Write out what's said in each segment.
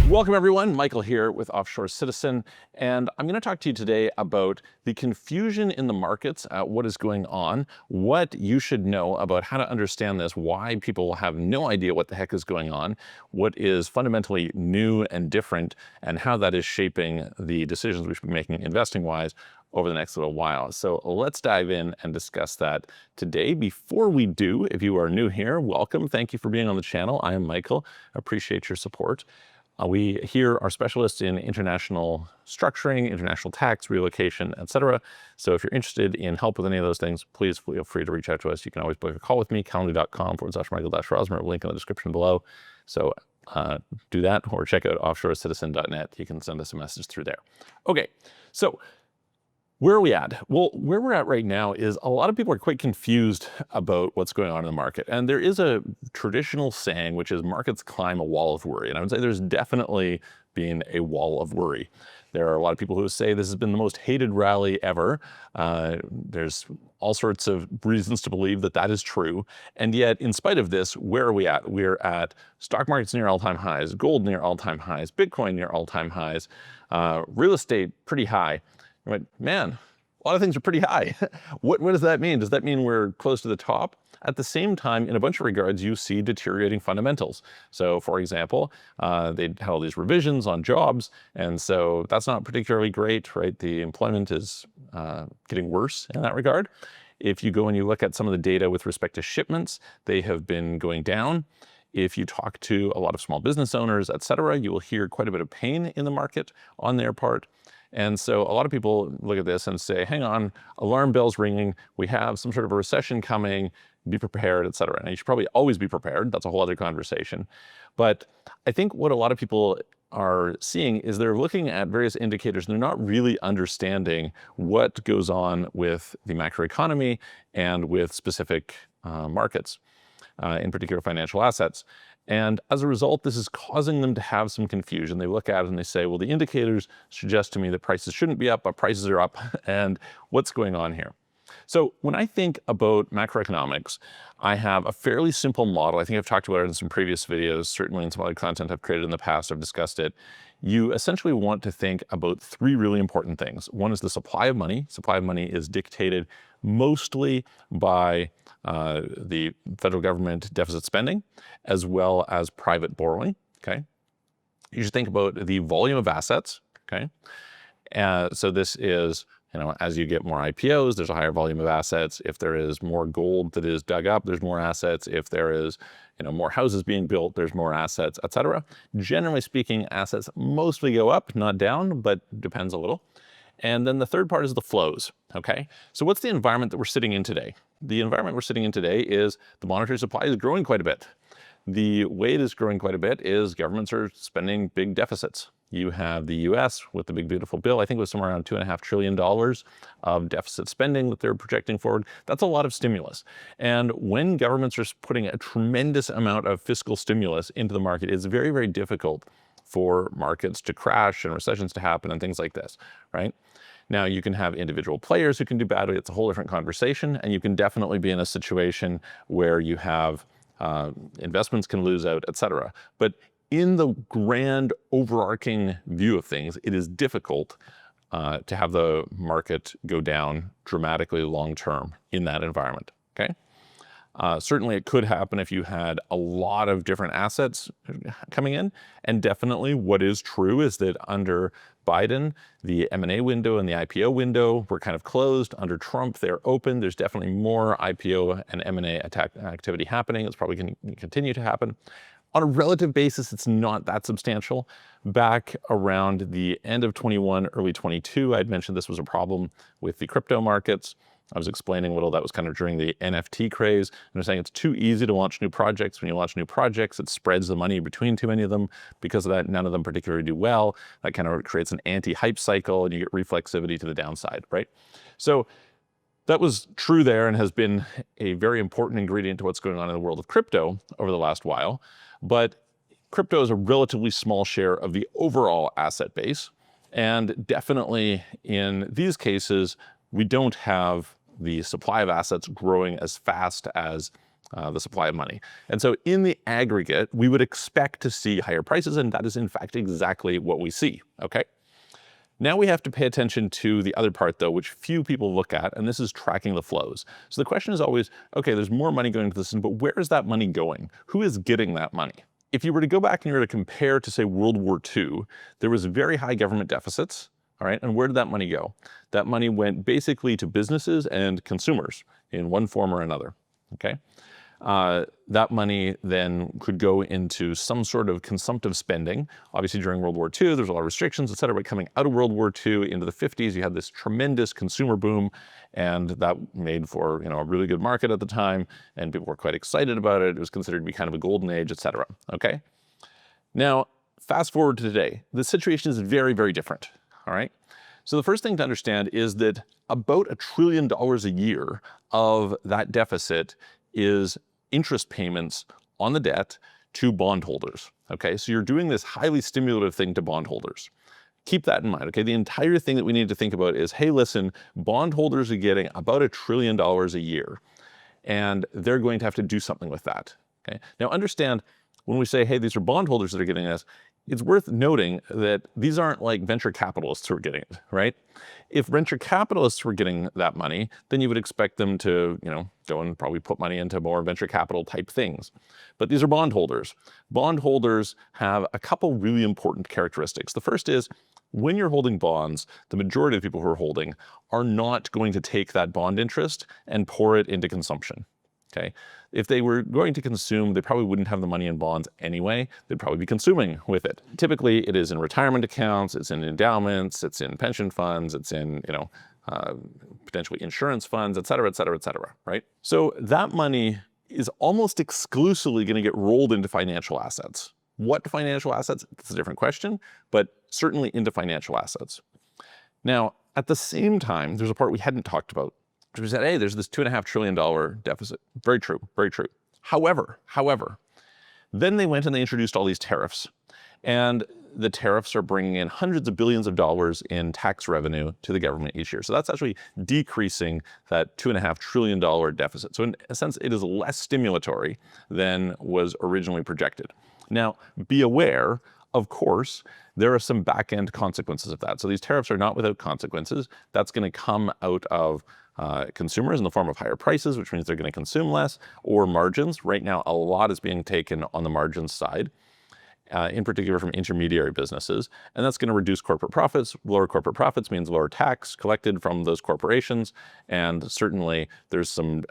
Welcome everyone, Michael here with Offshore Citizen, and I'm going to talk to you today about the confusion in the markets, what is going on, what you should know about how to understand this, why people have no idea what the heck is going on, what is fundamentally new and different, and how that is shaping the decisions we should be making investing-wise over the next little while. So let's dive in and discuss that today. Before we do, if you are new here, welcome. Thank you for being on the channel. I am Michael. Appreciate your support. We here are specialists in international structuring, international tax, relocation, etc. So if you're interested in help with any of those things, please feel free to reach out to us. You can always book a call with me, calendly.com/Michael-Rosmer, link in the description below. So do that, or check out offshorecitizen.net. You can send us a message through there. Okay, so where are we at? Well, where we're at right now is a lot of people are quite confused about what's going on in the market. And there is a traditional saying, which is markets climb a wall of worry. And I would say there's definitely been a wall of worry. There are a lot of people who say this has been the most hated rally ever. There's all sorts of reasons to believe that that is true. And yet, in spite of this, where are we at? We're at stock markets near all-time highs, gold near all-time highs, Bitcoin near all-time highs, real estate pretty high. I went, man, a lot of things are pretty high. What does that mean? Does that mean we're close to the top? At the same time, in a bunch of regards, you see deteriorating fundamentals. So for example, they had all these revisions on jobs, and so that's not particularly great, right? The employment is getting worse in that regard. If you go and you look at some of the data with respect to shipments, they have been going down. If you talk to a lot of small business owners, et cetera, you will hear quite a bit of pain in the market on their part. And so a lot of people look at this and say, hang on, alarm bells ringing, we have some sort of a recession coming, be prepared, et cetera. And you should probably always be prepared. That's a whole other conversation. But I think what a lot of people are seeing is they're looking at various indicators and they're not really understanding what goes on with the macroeconomy and with specific markets, in particular financial assets. And as a result, this is causing them to have some confusion. They look at it and they say, well, the indicators suggest to me that prices shouldn't be up, but prices are up, and what's going on here? So when I think about macroeconomics, I have a fairly simple model. I think I've talked about it in some previous videos, certainly in some other content I've created in the past, I've discussed it. You essentially want to think about three really important things. One is the supply of money. Supply of money is dictated mostly by the federal government deficit spending, as well as private borrowing, okay? You should think about the volume of assets, okay? So this is, as you get more IPOs, there's a higher volume of assets. If there is more gold that is dug up, there's more assets. If there is, more houses being built, there's more assets, et cetera. Generally speaking, assets mostly go up, not down, but depends a little. And then the third part is the flows, okay? So what's the environment that we're sitting in today? The environment we're sitting in today is the monetary supply is growing quite a bit. The way it is growing quite a bit is governments are spending big deficits. You have the US with the big beautiful bill, I think it was somewhere around $2.5 trillion of deficit spending that they're projecting forward. That's a lot of stimulus. And when governments are putting a tremendous amount of fiscal stimulus into the market, it's very, very difficult for markets to crash and recessions to happen and things like this, right? Now, you can have individual players who can do badly. It's a whole different conversation. And you can definitely be in a situation where you have investments can lose out, et cetera. But in the grand overarching view of things, it is difficult to have the market go down dramatically long-term in that environment, okay? Certainly it could happen if you had a lot of different assets coming in. And definitely what is true is that under Biden, the M&A window and the IPO window were kind of closed. Under Trump, they're open. There's definitely more IPO and M&A activity happening. It's probably going to continue to happen. On a relative basis, it's not that substantial. Back around the end of 21, early 22, I'd mentioned this was a problem with the crypto markets. I was explaining what all that was kind of during the NFT craze. And they're saying it's too easy to launch new projects. When you launch new projects, it spreads the money between too many of them. Because of that, none of them particularly do well. That kind of creates an anti-hype cycle and you get reflexivity to the downside, right? So that was true there and has been a very important ingredient to what's going on in the world of crypto over the last while. But crypto is a relatively small share of the overall asset base. And definitely in these cases, we don't have the supply of assets growing as fast as the supply of money. And so in the aggregate, we would expect to see higher prices, and that is in fact exactly what we see, okay? Now we have to pay attention to the other part though, which few people look at, and this is tracking the flows. So the question is always, okay, there's more money going to the system, but where is that money going? Who is getting that money? If you were to go back and you were to compare to say World War II, there was very high government deficits, all right, and where did that money go? That money went basically to businesses and consumers in one form or another, okay? That money then could go into some sort of consumptive spending. Obviously during World War II, there's a lot of restrictions, et cetera, but coming out of World War II into the 50s, you had this tremendous consumer boom, and that made for, a really good market at the time, and people were quite excited about it. It was considered to be kind of a golden age, et cetera, okay? Now, fast forward to today, the situation is very, very different, all right? So the first thing to understand is that about $1 trillion a year of that deficit is interest payments on the debt to bondholders, okay? So you're doing this highly stimulative thing to bondholders. Keep that in mind, okay? The entire thing that we need to think about is, hey, listen, bondholders are getting about $1 trillion a year, and they're going to have to do something with that, okay? Now understand, when we say, hey, these are bondholders that are getting this, it's worth noting that these aren't like venture capitalists who are getting it, right? If venture capitalists were getting that money, then you would expect them to, go and probably put money into more venture capital type things. But these are bondholders. Bondholders have a couple really important characteristics. The first is, when you're holding bonds, the majority of the people who are holding are not going to take that bond interest and pour it into consumption. Okay. If they were going to consume, they probably wouldn't have the money in bonds anyway. They'd probably be consuming with it. Typically, it is in retirement accounts, it's in endowments, it's in pension funds, it's in, potentially insurance funds, et cetera, et cetera, et cetera, right? So that money is almost exclusively going to get rolled into financial assets. What financial assets? That's a different question, but certainly into financial assets. Now, at the same time, there's a part we hadn't talked about. We said, hey, there's this $2.5 trillion deficit. Very true, very true. However, then they went and they introduced all these tariffs. And the tariffs are bringing in hundreds of billions of dollars in tax revenue to the government each year. So that's actually decreasing that $2.5 trillion deficit. So in a sense, it is less stimulatory than was originally projected. Now, be aware, of course, there are some back-end consequences of that. So these tariffs are not without consequences. That's going to come out of consumers in the form of higher prices, which means they're going to consume less, or margins. Right now, a lot is being taken on the margins side, in particular from intermediary businesses, and that's going to reduce corporate profits. Lower corporate profits means lower tax collected from those corporations, and certainly there's some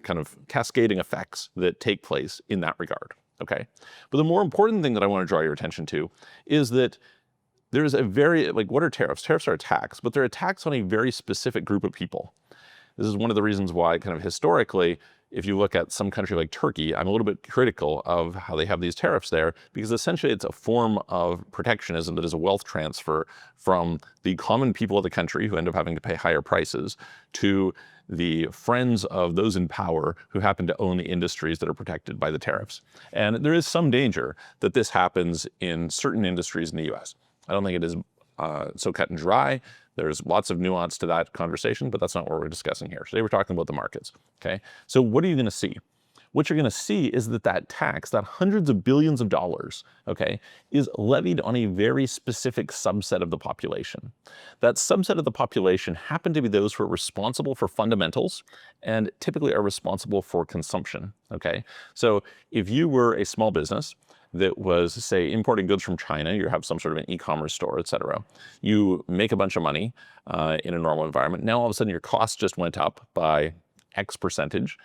kind of cascading effects that take place in that regard, okay? But the more important thing that I want to draw your attention to is that there's a very, what are tariffs? Tariffs are a tax, but they're a tax on a very specific group of people. This is one of the reasons why kind of historically, if you look at some country like Turkey, I'm a little bit critical of how they have these tariffs there, because essentially it's a form of protectionism that is a wealth transfer from the common people of the country who end up having to pay higher prices to the friends of those in power who happen to own the industries that are protected by the tariffs. And there is some danger that this happens in certain industries in the US. I don't think it is so cut and dry. There's lots of nuance to that conversation, but that's not what we're discussing here. Today we're talking about the markets, okay? So what are you gonna see? What you're gonna see is that tax, that hundreds of billions of dollars, okay, is levied on a very specific subset of the population. That subset of the population happen to be those who are responsible for fundamentals and typically are responsible for consumption, okay? So if you were a small business that was, say, importing goods from China, you have some sort of an e-commerce store, et cetera. You make a bunch of money in a normal environment. Now, all of a sudden, your costs just went up by X percentage,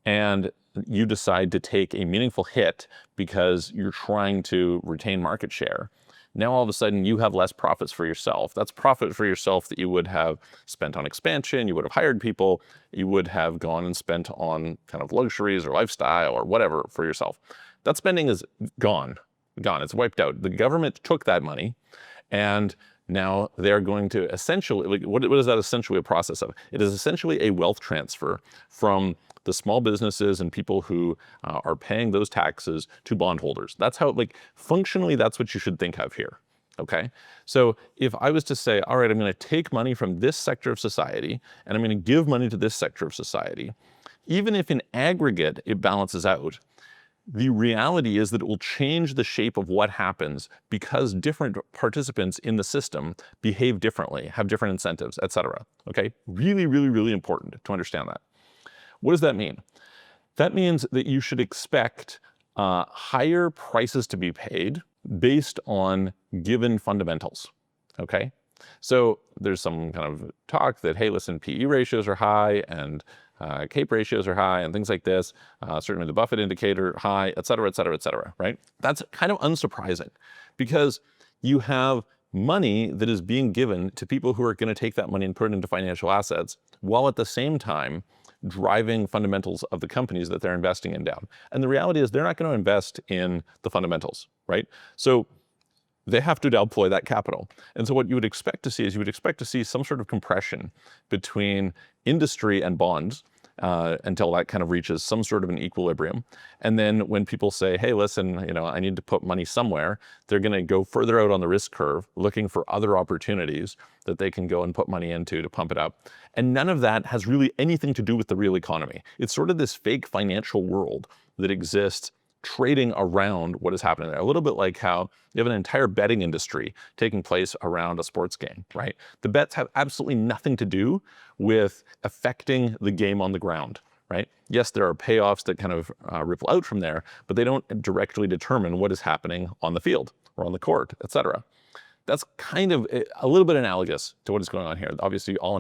and you decide to take a meaningful hit because you're trying to retain market share. Now, all of a sudden, you have less profits for yourself. That's profit for yourself that you would have spent on expansion, you would have hired people, you would have gone and spent on kind of luxuries or lifestyle or whatever for yourself. That spending is gone, it's wiped out. The government took that money, and now they're going to essentially, what is that essentially a process of? It is essentially a wealth transfer from the small businesses and people who are paying those taxes to bondholders. That's how, functionally, that's what you should think of here, okay? So if I was to say, all right, I'm gonna take money from this sector of society, and I'm gonna give money to this sector of society, even if in aggregate it balances out, the reality is that it will change the shape of what happens because different participants in the system behave differently, have different incentives, et cetera. Okay, really, really, really important to understand that. What does that mean? That means that you should expect higher prices to be paid based on given fundamentals. Okay, so there's some kind of talk that, hey, listen, PE ratios are high and CAPE ratios are high and things like this, certainly the Buffett indicator high, et cetera, et cetera, et cetera, right? That's kind of unsurprising because you have money that is being given to people who are going to take that money and put it into financial assets, while at the same time driving fundamentals of the companies that they're investing in down. And the reality is they're not going to invest in the fundamentals, right? So they have to deploy that capital. And so what you would expect to see is you would expect to see some sort of compression between industry and bonds until that kind of reaches some sort of an equilibrium. And then when people say, hey, listen, I need to put money somewhere, they're going to go further out on the risk curve, looking for other opportunities that they can go and put money into to pump it up. And none of that has really anything to do with the real economy. It's sort of this fake financial world that exists trading around what is happening there. A little bit like how you have an entire betting industry taking place around a sports game, right? The bets have absolutely nothing to do with affecting the game on the ground, right? Yes, there are payoffs that kind of ripple out from there, but they don't directly determine what is happening on the field or on the court, et cetera. That's kind of a little bit analogous to what is going on here. Obviously, all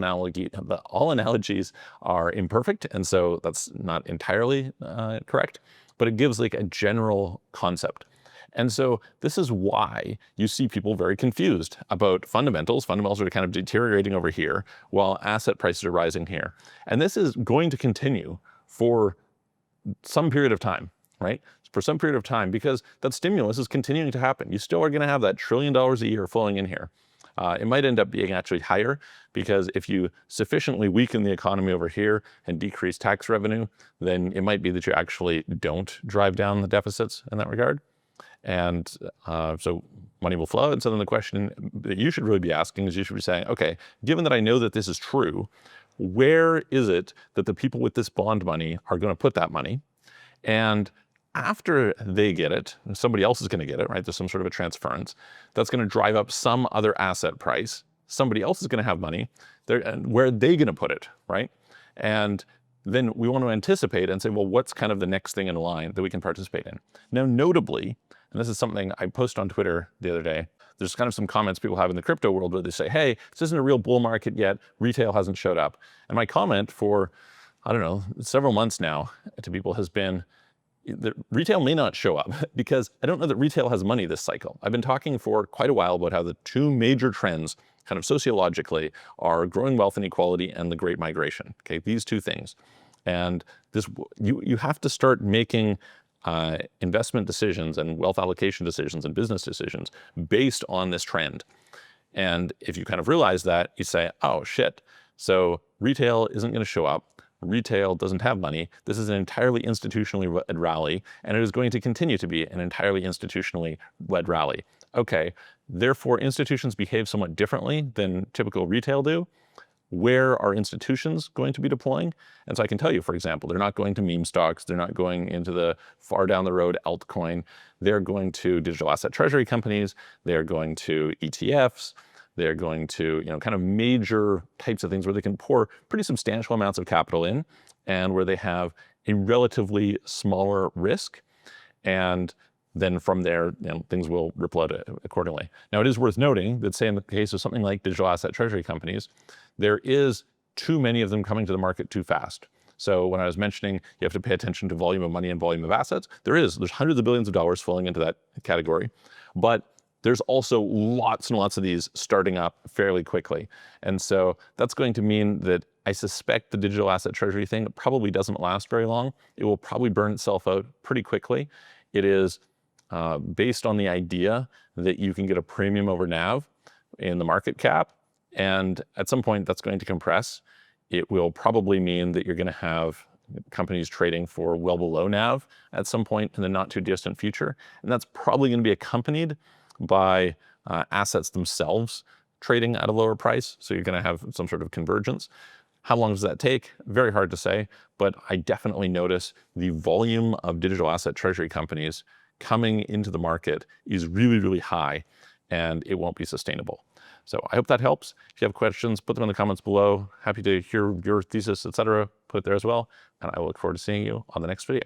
analogies are imperfect, and so that's not entirely correct, but it gives like a general concept. And so this is why you see people very confused about fundamentals. Fundamentals are kind of deteriorating over here while asset prices are rising here. And this is going to continue for some period of time, right? For some period of time, because that stimulus is continuing to happen. You still are going to have that $1 trillion a year flowing in here. It might end up being actually higher because if you sufficiently weaken the economy over here and decrease tax revenue, then it might be that you actually don't drive down the deficits in that regard. And so money will flow. And so then the question that you should really be asking is you should be saying, okay, given that I know that this is true, where is it that the people with this bond money are going to put that money? And after they get it, somebody else is going to get it, right? There's some sort of a transference. That's going to drive up some other asset price. Somebody else is going to have money. Where are they going to put it, right? And then we want to anticipate and say, well, what's kind of the next thing in line that we can participate in? Now, notably, and this is something I posted on Twitter the other day, there's kind of some comments people have in the crypto world where they say, hey, this isn't a real bull market yet. Retail hasn't showed up. And my comment for, I don't know, several months now to people has been, the retail may not show up because I don't know that retail has money this cycle. I've been talking for quite a while about how the two major trends kind of sociologically are growing wealth inequality and the Great Migration. Okay, these two things. And this, you have to start making investment decisions and wealth allocation decisions and business decisions based on this trend. And if you kind of realize that, you say, oh shit, so retail isn't going to show up. Retail doesn't have money. This is an entirely institutionally led rally, and it is going to continue to be an entirely institutionally led rally. Okay, therefore institutions behave somewhat differently than typical retail do. Where are institutions going to be deploying? And so I can tell you, for example, they're not going to meme stocks. They're not going into the far down the road altcoin. They're going to digital asset treasury companies. They're going to ETFs. They're going to, kind of major types of things where they can pour pretty substantial amounts of capital in and where they have a relatively smaller risk. And then from there, things will ripple out accordingly. Now, it is worth noting that, say, in the case of something like digital asset treasury companies, there is too many of them coming to the market too fast. So when I was mentioning you have to pay attention to volume of money and volume of assets, there's hundreds of billions of dollars flowing into that category. But there's also lots and lots of these starting up fairly quickly. And so that's going to mean that I suspect the digital asset treasury thing probably doesn't last very long. It will probably burn itself out pretty quickly. It is based on the idea that you can get a premium over NAV in the market cap. And at some point that's going to compress. It will probably mean that you're going to have companies trading for well below NAV at some point in the not too distant future. And that's probably going to be accompanied by assets themselves trading at a lower price. So you're going to have some sort of convergence. How long does that take? Very hard to say, but I definitely notice the volume of digital asset treasury companies coming into the market is really, really high, and it won't be sustainable. So I hope that helps. If you have questions, put them in the comments below. Happy to hear your thesis, etc. Put it there as well. And I look forward to seeing you on the next video.